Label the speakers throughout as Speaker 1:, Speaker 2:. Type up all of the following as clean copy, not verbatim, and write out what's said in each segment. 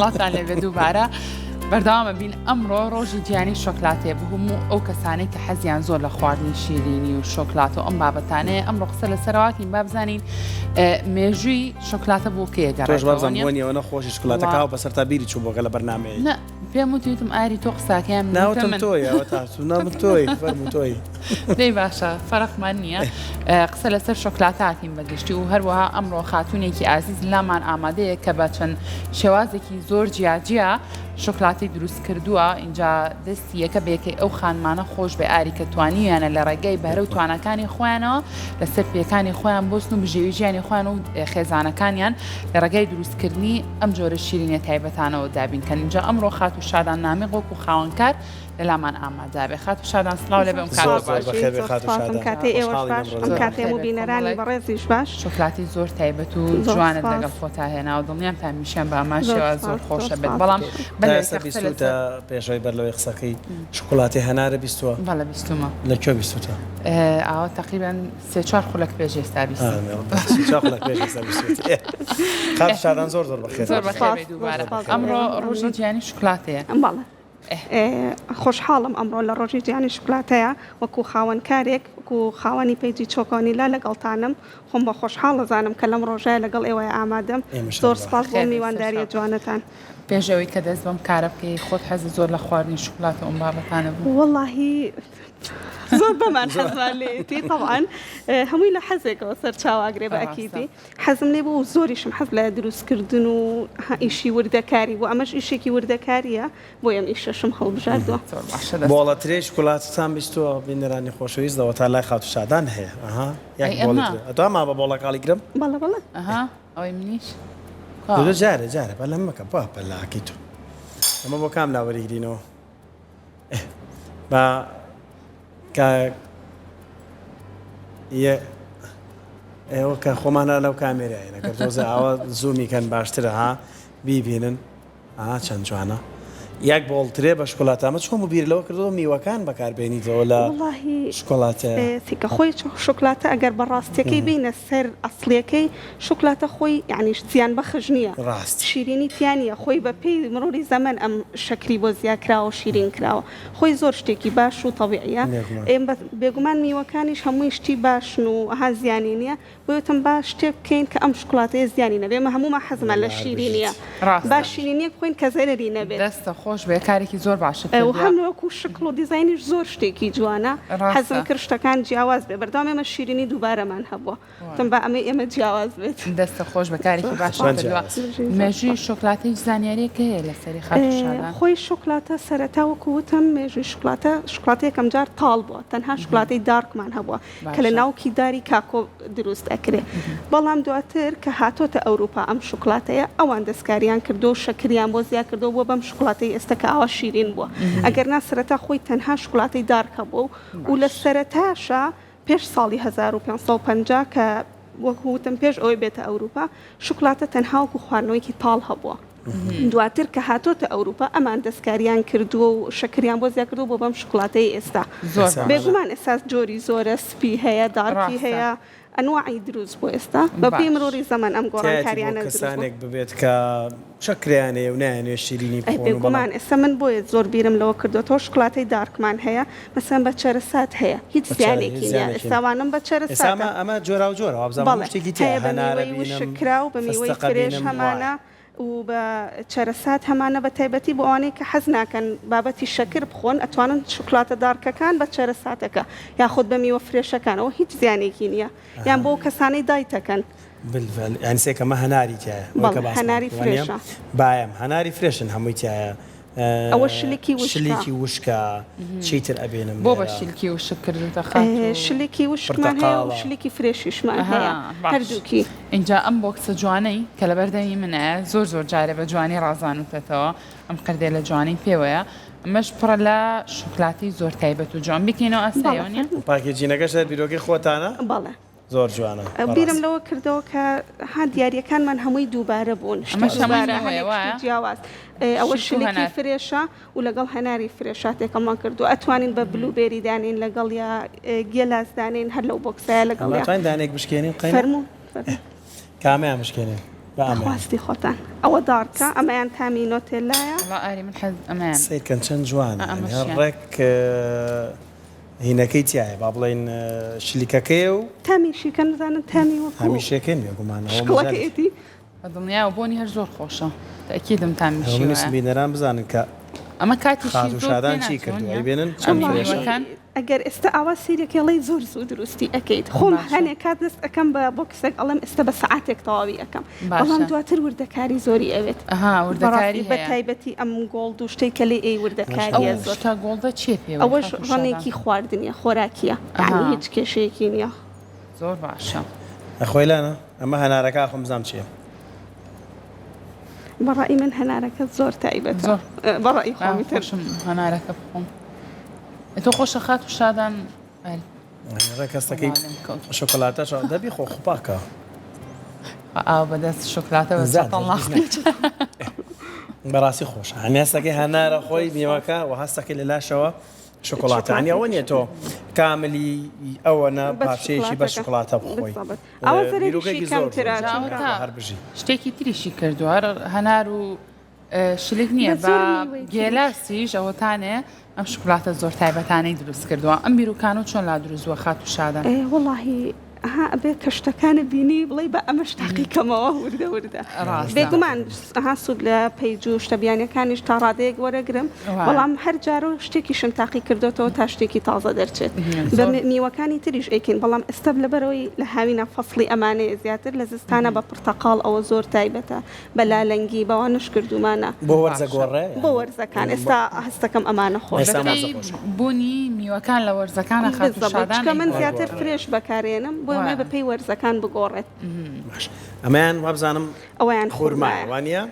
Speaker 1: وڵاتان لێ بێ دووبارە بەردەوامە بین ئەمڕۆ ڕۆژی گیانی شۆکلاتێ بە هەموو ئەو کەسانەی کە حەزیان زۆر لە خواردنی شیرینی و شۆکلات و ئەم بابەتانەیە ئەمڕۆ قسە لەسەرەوەتین با بزانین مێژووی شۆکلاتە بۆ کێ
Speaker 2: گەڕێتەوە نەخۆشی شکلاتەکە بەسەر تا بیری چوو بۆگە لە بەرنامەیە
Speaker 1: پێم وتیتم ئاری تۆ قساکەیان
Speaker 2: ناوتم تۆیەوە تاسو نام تۆی فەرموو تۆی
Speaker 1: دەی باشە فەرقمان نییە قسە لەسەر شۆکلاتاتین بەگشتی و هەروەها ئەمڕۆ خاتونێکی ئازیز لامان ئامادەیە کە بە چەند شێوازێکی زۆر جیاجیە شۆکلاتی دروست کردووە اینجا دەستی یەکە بێکەی ئەو خانمانە خۆش بێ ئاری کە توانیانە لە ڕێگەی بەرە و توانەکانی خۆیانەوە لەسەر پێکانی خۆیان بۆستن و بژێوی ژیانی خۆیان و خێزانەکانیان لە ڕێگەی دروستکردنی ئەم جۆرە شیرینە تایبەتانەوە دابینکەن اینجا ئەمڕۆ خات و شادان نامی وەکو خاوەنکار لە لامان ئامادەبێ خات و شادان سڵاو لێ بێم
Speaker 3: کاتێ بینەرانی بەڕێزیش باش
Speaker 1: شۆکلاتی زۆر تایبەت و جوانت لەگەڵ خۆتا هێنا و دڵنیامتان میشیان بە ئاماشەوە زۆر خۆشە بێت بەڵام
Speaker 2: پێشەوەی بەرلەوەی قسەکەی شکلاتی هەنارە بیستووە
Speaker 1: بەڵە بیستمە
Speaker 2: لەکوێ بیستوتە
Speaker 1: ئاوە تقریبا سێ-چوار خولەک پێش ئێستا
Speaker 2: خات شادان زۆر زۆر بەخێر
Speaker 1: ئەمڕۆ ڕۆژی گیانی شکلاتەیە
Speaker 3: بەڵێ خۆشحاڵم ئەمڕۆ لە ڕۆژی گیانی شکلاتەیە وەکو خاوەنکارێک وەکو خاوەنی پەیجی چۆکۆنیلا لەگەڵتانم خۆم بە خۆشحاڵ دەزانم کە لەم ڕۆژەیە لەگەڵ ئێوەیە ئامادەم زۆر سپاس بۆ میوانداریە جوانتان
Speaker 1: پێشەوەی کە دەست بەم کارە بکەی خۆت حەزی زۆر لە خواردنی شکلاتە ئەم بابەتانە بوو
Speaker 3: واللهی زۆر بەمان حەزمان لێتی طبعاً هەمووی لە حەزێکەوە سەر چاواگرێ بە ئەکیدی حەزم لێ بوو و زۆریشم حەز لە دروستکردن و ئیشی وردەکاری بوو ئەمەش ئیشێکی وردەکاریە بۆ ئەم ئیشەشم هەڵبژاردووە
Speaker 2: بۆڵەترێ شکلاتتان بیستووە بینەرانی خۆشەویستەوە تا لای خات و شادان هەیە ئەتوان ما بە بۆڵەکاڵی گرم
Speaker 3: بەڵێ بەڵێ
Speaker 1: ئەوەی منیش
Speaker 2: جارە بە لەم مەکە بە بەلاکی تو ئەمە بۆ کام لاوەریگرینەوە بە ئێوە کە خۆمانە لەو کامێرایە کە تۆزە ئەوە زوومیکەن باشترە ها بیبینن چەند جوانە یەک بۆڵترێ بە شکلاتامە چۆم و بیر لەوە کردەوە میوەکان بەکاربێنیتەوە لە شکلاتە
Speaker 3: خۆی شکلاتە ئەگەر بەڕاستیەکەی بینە سەر ئەسڵیەکەی شکلاتە خۆی یعنی زیان بەخش نییە شیرینی تیانە خۆی بە پێی مرۆری زەمن ئەم شەکری بۆ زیاکراوە شیرین کراوە خۆی زۆر شتێکی باش و تەبیعیە ئێمە بێگومان میوەکانیش هەمووی شتی باشن و ئەها زیانی نییە بۆتم باش شتێک بکەین کە ئەم شکلاتەیە زیانی نەبێ ئێمە هەموومان حەزمان لە شیرینیە باش شیرینیە بخۆین کە زەرری نەبێت
Speaker 1: خۆش بێ کارێکی زۆر باشە
Speaker 3: و هەمووەکو شکل و دیزاینیش زۆر شتێکی جوانە حەزم کرد شتەکان جیاواز بێ بەردەوام ئێمە شیرینی دووبارەمان هەبووە تم بە ئەمە جیاواز بێت
Speaker 1: دەستە خۆش بە کارێکی باش مێژووی شۆکلاتەی زانیاریەکە هەیە لە سەری خاتوشادان
Speaker 3: خۆی شۆکلاتە سەرەتا وەکوتم مێژووی شکلاتەیەکەم جار تاڵ بووە تەنها شکلاتەی دارکمان هەبووە کە لە ناوکی داری کاکۆ دروست ئەکرێ بەڵام دواتر کە هاتۆتە ئەوروپا ئەم شکلاتەیە ئەوان دەستکاریان کردو و شەکریان بۆ زیاد کردو بۆ بەم شکلاتەی ئێستا کە ئاوا شیرین بووە ئەگەر نا سەرەتا خۆی تەنها شکلاتەی دارکە بوو و لە سەرەتاشە پێش ساڵی 1550 کە وەکوتم پێش ئەوەی بێتە ئەوروپا شکلاتە تەنها وەکو خواردنەوەیکی تاڵ هەبووە دواتر کە هاتۆتە ئەوروپا ئەمان دەستکاریان کردووە و شەکریان بۆ زیاد کردو بۆ بەم شکلاتەی ئێستا بێگومان ئێستا جۆری زۆرە سپی هەیە دارکی هەیە ئەنواعی دروست بۆ ئێستا بە پێی مرۆری زەمن ئەم گۆڕانکاریانە
Speaker 2: کەسانێک ببێت کە شەکریانەیە و نایەنێ شیرینی
Speaker 3: بێگومان ئێستا من بۆیە زۆر بیرم لەوە کردوەوە شکلاتەی دارکمان هەیە مەسەن بە چەرەسات هەیە هیچ زیانێکی نییە ئێستاوانم بە چەرەسات
Speaker 2: ئەمە جۆرا و جۆرە شتێکی تیا هەنارە
Speaker 3: شکرا و بە میوەی فرێش هەمانە و بە چەرەسات هەمانە بە تایبەتی بۆ ئەوانەی کە حەز ناکەن بابەتی شەکر بخۆن ئەتوانن شکلاتە دارکەکان بە چەرەساتەکە یاخود بە میوە فرێشەکانەوە هیچ زیانێکی نییە یان بۆ کەسانەی دایتەکەن
Speaker 2: ینی سێکەمە هەناری تایە
Speaker 3: هەناری فرێشە
Speaker 2: بایم هەناری فرێشن هەمووی تایە
Speaker 3: ئەوە شلێکی
Speaker 2: وشکە چیتر ئەبێنم
Speaker 1: بۆ بە شیلکی وشکردنتە
Speaker 3: شلێکی وشکمان هەیە و شلێکی فرێشیشمان هەیە هەردووکی
Speaker 1: اینجا ئەم بۆکسە جوانەی کە لە بەردەمی منە زۆر جارێ بە جوانی ڕازانوتێتەوە ئەم قردێ لە جوانی پێوەیە ئەمەش پڕە لە شکلاتی زۆر تایبەت و جوان بکەینەوە ئەسایۆنیە
Speaker 2: پاکێجینەکەش بیرۆکەی خۆتانە
Speaker 3: بەڵێ
Speaker 2: زۆر جوانە
Speaker 3: بیرم لەوە کردەوە کە ها دیاریەکانمان هەمووی دووبارە بوون جیاواز ئەوە شلێکی فرێشە و لەگەڵ هەناری فرێشاتێکەمان کردو ئەتوانین بە بلوبێری دانین لەگەڵ یا گێلاس دانین هەر لەو بۆکسایە لەگەڵ
Speaker 2: دانێک بشکێنین
Speaker 3: فەرموو
Speaker 2: کامیان بشکێنین
Speaker 3: خواستی خۆتان ئەوە دارکە ئەمەیان تامی نۆتێلایە
Speaker 1: والله ئاری من حەز ئەمان
Speaker 2: سیرکەن چەند جوان
Speaker 1: ئەمەشیان.
Speaker 2: ڕێک هینەکەی تایە با بڵێن شلیکەکەی و
Speaker 3: تامیشیکە نزانن تامی وەکو
Speaker 2: هەمیشەکەن بێگومانەوە
Speaker 3: شکڵەکەیەتی
Speaker 1: بە دڵنیا و بۆنی هەر زۆر خۆشە تاکیدم تامیشی
Speaker 2: منوسم بینەران بزانن کە
Speaker 1: ئەمە کاتیشی
Speaker 2: خات و شادان چی کردو ئەی بێنن چەند
Speaker 1: ئەم
Speaker 2: فرێشە
Speaker 1: میوەکان
Speaker 3: ئەگەر ئێستا ئاوا سیرێکێڵی زۆر زوو دروستی ئەەکەیت خۆم
Speaker 1: باشە.
Speaker 3: هەنێک کات دەست ئەەکەم بە بۆ کەسێک ئەڵم ئێستا بە سعاتێک تەواوی ئەەکەم
Speaker 1: باشە.
Speaker 3: بەڵام دواتر وردەکاری زۆری ئەوێت
Speaker 1: ئەها وردەکاری
Speaker 3: بە
Speaker 1: هەیە
Speaker 3: تایبەتی ئەم گۆڵد و شتێک کە لێ ئەی وردەکاریە
Speaker 1: ئەو
Speaker 3: زۆر
Speaker 1: شتا گۆڵدە چێ پێ
Speaker 3: ئەوەش ڕەنێکی خواردنیە خۆراکیە
Speaker 1: ئەها.
Speaker 3: هیچ کێشەیەکی نییە
Speaker 1: زۆر باشە
Speaker 2: ئەخۆیلانە ئەمە هەنارەکە خۆم بزانم چیە
Speaker 3: بەڕای من هەنارەکە زۆر تایبەتە
Speaker 1: زۆر.
Speaker 3: بەڕای خۆمی تر
Speaker 1: خۆشم هەنارەکە بخۆم تۆ خۆشە خات و شادان
Speaker 2: ڕێکەستەکەی شۆکۆلاتە دەبی خۆ خوپاکە
Speaker 1: ئاو بەدەست شکلاتە
Speaker 2: بەڕاستی خۆش هەنێستەکەی هەنارە خۆی میوەکە و هەستەکەی لە لاشەوە شکۆلاتانی ئەوە نیە تۆ کاملی ئەوەنە پارچەیەکی بە شکڵاتە بخۆی
Speaker 3: ئەوە زەرێکی کەمترە
Speaker 1: شتێکی تریشی کردووە هەنار و شلێک نییە
Speaker 3: بە
Speaker 1: بە
Speaker 3: زۆر میوەی
Speaker 1: گێلاسیش ئەوەتانێ ئەم شکلاتە زۆر تایبەتانەی دروست کردووە ئەم بیرروکان و چۆن لا دروستووە خات و شادان
Speaker 3: وڵی ها ئەبێ کەشتەکانە بینی بڵێ بە ئەمەش تاقیکەمەوە وردە وردە بێگومان ها سوود لە پەیج و شتەبیانەکانیش تا ڕادەیەک وەرەگرم بەڵام هەر جارە شتێکیشم تاقی کردوەوە تا شتێکی تازە دەرچێت بە میوەکانی تریش ئەیکن بەڵام ئێستا لەبەرەوەی لە هاوینە فەصلی ئەمانەیە زیاتر لە زستانە بە پرتەقاڵ ئەوە زۆر تایبەتە بە لالەنگی بەوانش کردومانە
Speaker 2: بۆ وەرزە گۆڕێ
Speaker 3: بۆ وەرزەکان ئێستا هەستەکەم ئەمانە خۆش
Speaker 1: بوونی میوەکان لە وەرزەکانە خات و شادان
Speaker 3: من زیاتر فرێش بەکارێنم بۆ ئەمە بەپێی وەرزەکان بگۆڕێت
Speaker 2: ئەمەیان وابزانم
Speaker 3: ئەویان
Speaker 2: خورماوانە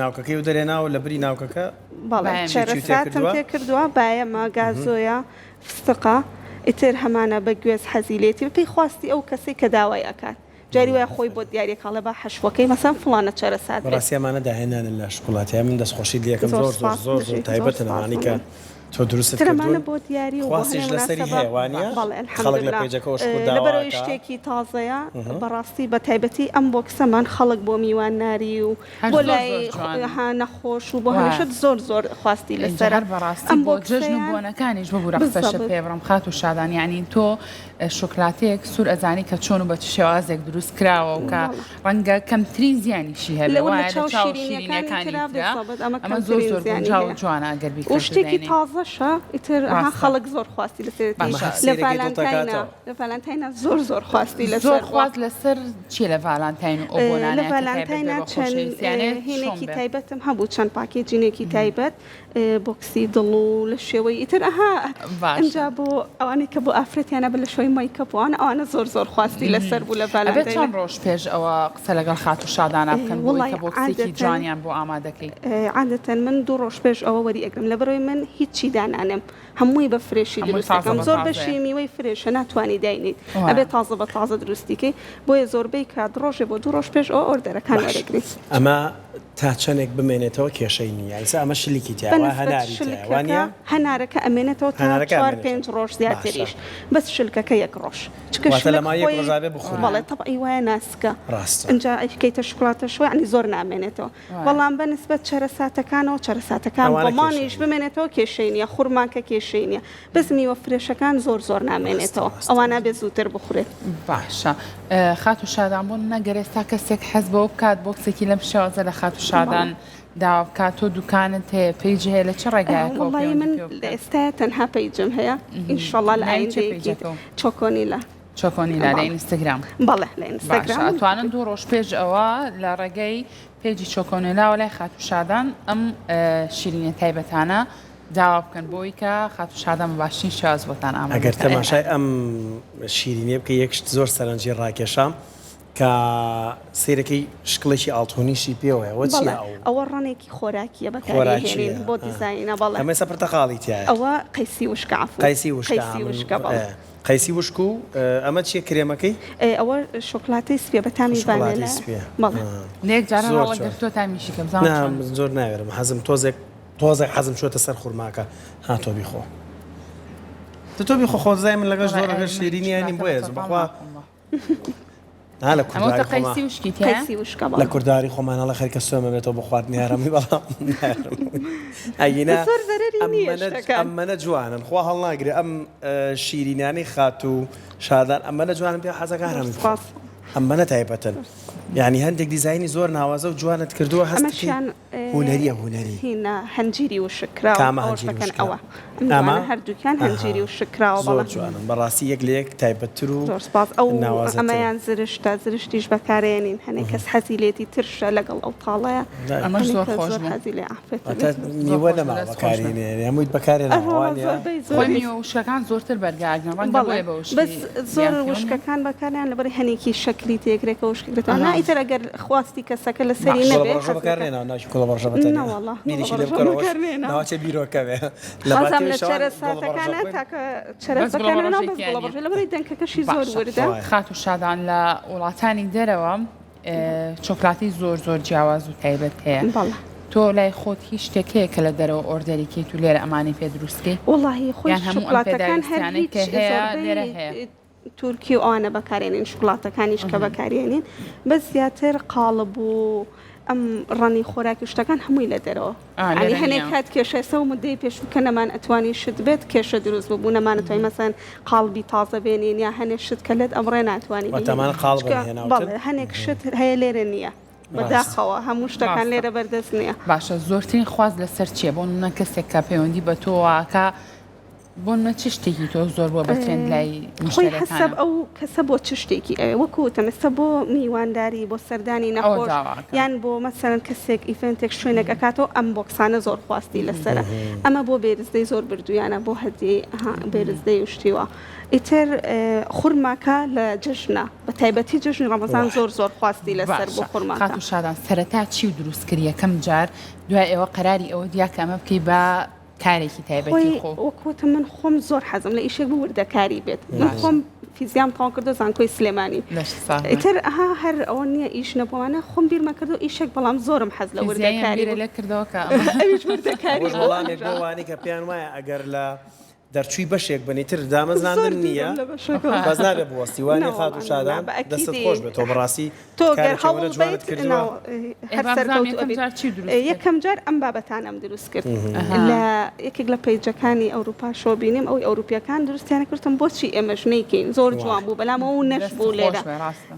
Speaker 2: ناوکەکەی و دەرێناو لە بری ناوکەکە
Speaker 3: بەڵێ شەرساتم تێ کردووە باەمە گازۆیە فستقا ئیتر هەمانە بە گوێز حەزیلێتی بپی خواستی ئەو کەسی کە داوای ئەکات جاری وای خۆی بۆ دیارێکاڵە بە حەشوەکەی مەسەن فڵانە چەرەسات
Speaker 2: ڕاستیمانە داهێنانن لە شکڵاتی من دەستخۆشی دیەکەم زۆر تایبەتە نەوانی کە تۆ دروست
Speaker 3: ترمانە بۆ دیاری و
Speaker 2: خواستیش لەسەری هەیەوانە خەڵک لە پێجەکەەوە
Speaker 3: لەبەرەوەی شتێکی تازەیە بەڕاستی بە تایبەتی ئەم بۆکسەمان خەڵک بۆ میوان ناری و بۆ لای نەخۆش و بۆ هەمیشت زۆر خواستی لەسەر
Speaker 1: بەڕاستی بۆ جژن و بۆنەکانیش ببوورە قسەشە پێبڕم خات و شادان یعنی تۆ شکلاتێک سوور ئەزانی کە چۆن و بە شێوازێک دروست کراوە و کە ڕەنگە کەمترین زیانیشی هەیە ئەمە زۆر گونجاو جوانە ئەگەر
Speaker 3: شتێکی تازەشە ئیتر خەڵک زۆر خواستی لە ڤالانتاینە زۆر خواستی لە
Speaker 1: زۆر خواست لەسەر چی لە ڤالانتاین و
Speaker 3: لە ڤالانتاینە چەند هینێکی تایبەتم هەبوو چەند پاکێجینێکی تایبەت بۆکسی دڵ و لە شێوەی ئیتر ئەنجا بۆ ئەوانەی کە بۆ ئافرەتیانە بە لە شۆی مایکەپوان ئەوانە زۆر خواستی لەسەر بوو لە ڤالانتاین
Speaker 1: چەند ڕۆژ پێش ئەوە قسە لەگەڵ خات و شادانە بکەن بۆی کە بۆکسێکی جوانیان بۆ ئامادەکەی
Speaker 3: عادەتەن من 2 ڕۆژ پێش ئەوە وەری ئەگرم لەبەرەوەی من هیچی دانانم هەمووی بە فرێشی دروستەکەم زۆر بەشی میوەی فرێشە ناتوانانی داینیت ئەبێت تازە بە تازە دروستیکەی بۆیە زۆربەی کات ڕۆژێ بۆ 2 ڕۆژ پێش ئەو ئۆردەرەکان وەرەگریت
Speaker 2: ئەمە تا چەندێک بمێنێتەوە کێشەی نییە ئەمە شلیکی تیاوانە
Speaker 3: هەنارەکە ئەمێنێتەوە تا 4-5 ڕۆژ زیاتریش بەس شلکەکە 1 ڕۆژ بەڵێ تەبعی وایە ناسکە اینجا ئەیکەیتە شکڵاتە شوێ عنی زۆر نامێنێتەوە بەڵام بەنسبەت چەرەساتەکانەوە چەرەساتەکان بەمانیش بمێنێتەوە کێشەی نیە خوڕمانکە کێشەی نیە بەس میوە فرێشەکان زۆر نامێنێتەوە ئەوانە بێ زووتر بخورێت
Speaker 1: باشە خات و شادان بۆ نەگەرێستا کەسێک حەز بۆ بکات بۆکسێکی لەم شێوازە لە خات و شادان داوا بکات تۆ دوکانت هەیە پێیجی هەیە لە چ ڕێگایەکەوە
Speaker 3: من ئێستا تەنها پەیجم هەیە ئینشەڵڵا لە ئایندەیەکی چۆکۆنیلا
Speaker 1: لە ئینستاگرام
Speaker 3: بەڵێ لە ئینستاگرام
Speaker 1: ئەتوانن 2 ڕۆژ پێش ئەوە لە ڕێگەی پێیجی چۆکۆنیلاوە لای خات و شادان ئەم شیرینە تایبەتانە داوا بکەن بۆی کە خات و شادان باشین شاز بۆتان ئامادە
Speaker 2: ئەگەر تەماشای ئەم شیرینێ بکە یەکشت زۆر سەرنجی ڕاکێشام کە سیرەکەی شکڵێکی ئاڵتۆنیشی پێوەیەوە چی
Speaker 3: ئەوە ڕەنێکی خۆراکیە بەکارهێنین بۆ دیزاینە بەڵێ
Speaker 2: ئەمە پرتەقاڵی تایە
Speaker 3: ئەوە قەیسی وشکە
Speaker 2: قەیسی وشک و ئەمە چیە کرێمەکەی
Speaker 3: ئەوە شۆکڵاتەی سپێ بە تامی ڤانیلا
Speaker 1: نێک جارە هەڵەگرتووە تامیشیکەم
Speaker 2: زۆر ناوێرم حەزم تۆزێک حەزم شوتە سەر خوورماکە هاتۆ بیخۆ تۆ بیخۆ خۆزای من لەگەڵ زۆر شیرینیانیم بۆیە بەخوا ها لە
Speaker 1: ئەمە
Speaker 2: کورداری
Speaker 1: تە قەیسی
Speaker 2: خۆمان
Speaker 1: وشکی تێ
Speaker 3: قەیسی وشکە
Speaker 2: لە کورداری خۆمان هەڵە خەرکە سوێمە بێتەوە بۆ خواردنی هەرمی بەڵام ئەگینا
Speaker 3: زۆر زەرەری نییە شتەکان.
Speaker 2: ئەممەە جوانن خوا هەڵ ناگرێ ئەم شیرینانی خات و شادان ئەممەە جوانن پێ حەزەکە هەرمی
Speaker 3: سپاس.
Speaker 2: ئەممەە تایبەتن یعنی هەندێک دیزایانی زۆر ناوازە و جوانت کردووە هەستکی
Speaker 3: ئەمەشیان
Speaker 2: هوەریە هوەری
Speaker 3: هینە هەنجیری و شکراوە
Speaker 2: کامە
Speaker 3: ئەوە
Speaker 2: هەنجیری و
Speaker 3: شتەکەن
Speaker 2: شکراوە.
Speaker 3: ئەوە
Speaker 2: ئەمە؟
Speaker 3: هەردووکیان هەنجیری و شکراوە
Speaker 2: زۆر
Speaker 3: بەڵام
Speaker 2: جوانن بەڕاستی یەک لە یەک تایبەتتر و
Speaker 3: زۆر سپاس ئەو
Speaker 2: ناوازەتر.
Speaker 3: ئەمەیان زرشتە زرشتیش بەکارێنین هەنێک کەس حەزی لێتی ترشە لەگەڵ ئەو تاڵەیە
Speaker 1: ئەمەش زۆر خۆش
Speaker 3: زۆر
Speaker 1: بوو.
Speaker 3: حەزی لێ
Speaker 2: ئەتە میوە نەما بەکارێنێ هەمووی بەکارێنە ئەوانە
Speaker 1: خۆی میوە وشکەکان زۆرتر بەرگاردن ڕەنگە بۆیە بە وشکی
Speaker 3: بەس زۆر
Speaker 1: بیان
Speaker 3: وشکەکان بەکاریان لەبەر هەنێکی شکلی تێگرێکە وشکێتەوە نائیتر ئەگەر خواستی کەسەکە لە سەری
Speaker 2: کۆڵە
Speaker 3: نەبێت
Speaker 2: بەڕۆژە بەکارێنەوە ناوی کۆڵە بەڕۆژە
Speaker 3: نەوەڵڵا،
Speaker 2: میریشی
Speaker 3: کۆڵە
Speaker 2: لێ
Speaker 3: بەڕۆژە
Speaker 2: بکەرەوە
Speaker 3: بەکارهێنا.
Speaker 2: ناوچە بیرۆکەوێ
Speaker 3: بەڵام لە
Speaker 2: باتێشەوان
Speaker 3: چەرە
Speaker 2: کۆڵە
Speaker 3: ساتەکانە
Speaker 2: بەڕۆژە
Speaker 3: تاکە
Speaker 1: بەس
Speaker 3: چەرە بەکارێنەوە
Speaker 1: گوڵە
Speaker 3: بەس
Speaker 1: بەڕۆژێکیان
Speaker 3: گوڵە بەڕۆژە لەبەری دەنکەکەشی زۆر
Speaker 1: باشە.
Speaker 3: وردە.
Speaker 1: خات و شادان لە وڵاتانی دەرەوە چۆکلاتی زۆر زۆر جیاواز و تایبەت هەیە
Speaker 3: بەڵێ.
Speaker 1: تۆ لای خۆت هیچ شتێکەیە کە لە دەرەوە ئۆردەریکەیت و لێرە ئەمانی پێ دروستکەی
Speaker 3: وڵی خۆی
Speaker 1: یان هەموو ئەم
Speaker 3: شکلاتەکان هەر
Speaker 1: پێداویستیانەی کە
Speaker 3: هیچ
Speaker 1: هەیە
Speaker 3: زۆربەی
Speaker 1: لێرە هەیە.
Speaker 3: تورکی و ئەوانە بەکارێنین شکلاتەکانیش کە بەکارێنین بە زیاتر قاڵب و ئەم ڕەنی خۆراکی شتەکان هەمووی لە دەرەوە
Speaker 1: لێرە
Speaker 3: ئەنی هەنێک
Speaker 1: نییە.
Speaker 3: کات کێشە سە و مدەی پێش کە نەمان ئەتوانی شت بێت کێشە دروست ببوو نەمانەتوانی مەسەن قاڵبی تازە بێنین یا هەنێک شت کە لێت ئەمڕێ ناتوانی
Speaker 2: وەتەمان قاڵب هێناوتر؟
Speaker 3: بەڵێ هەنێک شت هەیە لێرە نییە بەداخەوە هەموو شتەکان
Speaker 1: ڕاستە.
Speaker 3: لێرە بەردەست نییە.
Speaker 1: باشە زۆرترین خواست لەسەر چییە بۆ نە کەسێک کە پەیوەندی بە تۆواکە بۆ نە چ شتێکی تۆ زۆر بۆ بەترێن لای
Speaker 3: خۆی حسب
Speaker 1: مشتەکانە
Speaker 3: ئەو کەسە بۆ چ شتێکی ئەوێ وەکوتە مەسە بۆ میوانداری بۆ سەردانی نەخۆش
Speaker 1: داواکە.
Speaker 3: یان بۆ مەسەرەن کەسێک ئیفنتێک شوێنێک ئەکاتەوە ئەم بۆکسانە زۆر خواستی لەسرە ئەمە بۆ بێرزدەی زۆر بردویانە بۆ هەدی بێرزدەی وشتیوە ئیتر خورماکە لە جژنە بە تایبەتی جژنی ڕەمەزان زۆر زۆر خواستی لەسەر بۆ
Speaker 1: خات
Speaker 3: خورماکە
Speaker 1: و شادان سەرەتا چی و دروست کرد یەکەم جار دوای ئێوە قەراری ئەوە دیا کە ئەمە بکەی بە کارێکی تایبەتی
Speaker 3: خۆی
Speaker 1: خۆ
Speaker 3: وەکوتە من خۆم زۆر حەزم لە ئیشێک وردەکاری بێت من خۆم فیزیام تاوا کردو زانکۆی سلێمانی
Speaker 1: لەش ساڵ
Speaker 3: ئیتر ئەها هەر ئەوە نییە ئیش نەبووانە خۆم بیرمە کردو ئیشێک بەڵام زۆرم حەز لە وردەکاری
Speaker 1: بیرە لێ کردەوە کە
Speaker 3: ئەویش وردەکاری
Speaker 2: ڕۆژ وەڵامێک بۆ وانی کە پێیان وایە ئەگەر لە دەرچووی بەشێک بنیتر دامەزراندن نییە بەس نابێ بوەستیوانی خات و شادان دەستت خۆش بێت تۆ بەڕاستی
Speaker 3: تۆ گەر
Speaker 2: کارێکی
Speaker 3: هەوڵ
Speaker 2: وەرە جوانت
Speaker 3: بیت
Speaker 2: کردووە
Speaker 3: هەر سەرکەوت
Speaker 1: یەکەم جار چی دروست
Speaker 3: یەکەم جار ئەم بابەتانم دروست کرد لە یەکێک لە پیجەکانی ئەوروپا شۆ بینیم ئەوی ئەوروپیەکان دروستیانە کردم بۆچی ئێمەش نەیکەین زۆر جوان بوو بەلامەوە نەش بوو لێرە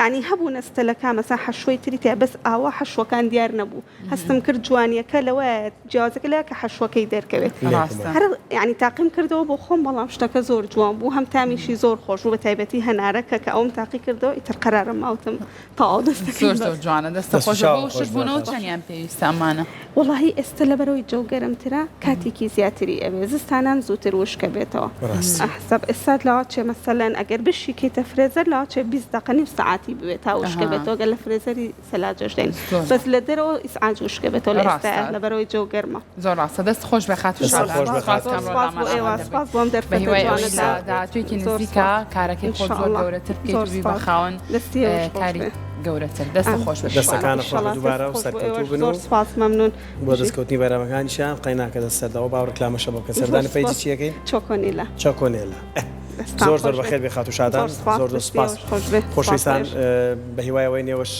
Speaker 3: ینی هەبوو نەستەلەکە مەسا حەشوەی تری تێ بەس ئاوا حەشوەکان دیار نەبوو هەستم کرد جوانیەکە لەوە جیازەکە لە کە حەشوەکەی دەرکەوێت هەر ینی تاقیم کردەوە بۆ خۆم بەڵام شتەکە زۆر جوان بوو هەم تامیشی زۆر خۆش بوو بە تایبەتی هەنارەکە کە ئەوم تاقی کردەوە ئیتر قەرارم ماوتم تاوا
Speaker 1: زۆر زۆر جوانە دەستە خۆش بۆ شتبوونەوە چەندیان پێویستە ئەمانە
Speaker 3: وڵی ئێستا لەبەرەوەی جەو گەرمترە کاتێکی زیاتری ئەوێ زستانان زووتر وشکە بێتەوە حساب ئێستا لەوا چێ مەسەلەن ئەگەر بشیکەیتە فرێزەر لەوا چێ 20 دقیقە نیم سەعاتی بوێت تا وشکە بێتەوە گەل لە فرێزەری سەلاجەش دێن بەس لە دەرەوە ئیسعاج وشکە بێتەوە لە ئێستا لەبەرەوەی جەو گەرمە
Speaker 1: زۆر ڕاستە دەست خۆش بە خات و شادان
Speaker 3: سپاس بۆم
Speaker 1: دەرفەتە توێکی نزیکە کارەکەی خۆ زۆر گەورەتر بکەیت بە خاوەن کاری گەورەتر دەستە خۆش
Speaker 2: دەستەکانە خۆش دووبارە و سەرکەوتوو بن و
Speaker 3: سپاس مەمنون
Speaker 2: بۆ دەستکەوتنی بەرامەکانیشان قەیناکە دەستەردەوە باوەڕکلامەشە بۆ کە سەردانی پەیجی چیەکەی
Speaker 3: چۆکۆنیلە
Speaker 2: چۆکۆنێلە زۆر زۆر بەخێر بێ خات و شادان زۆر سپاس خۆشویستان بە هیوایەوەی نێوەش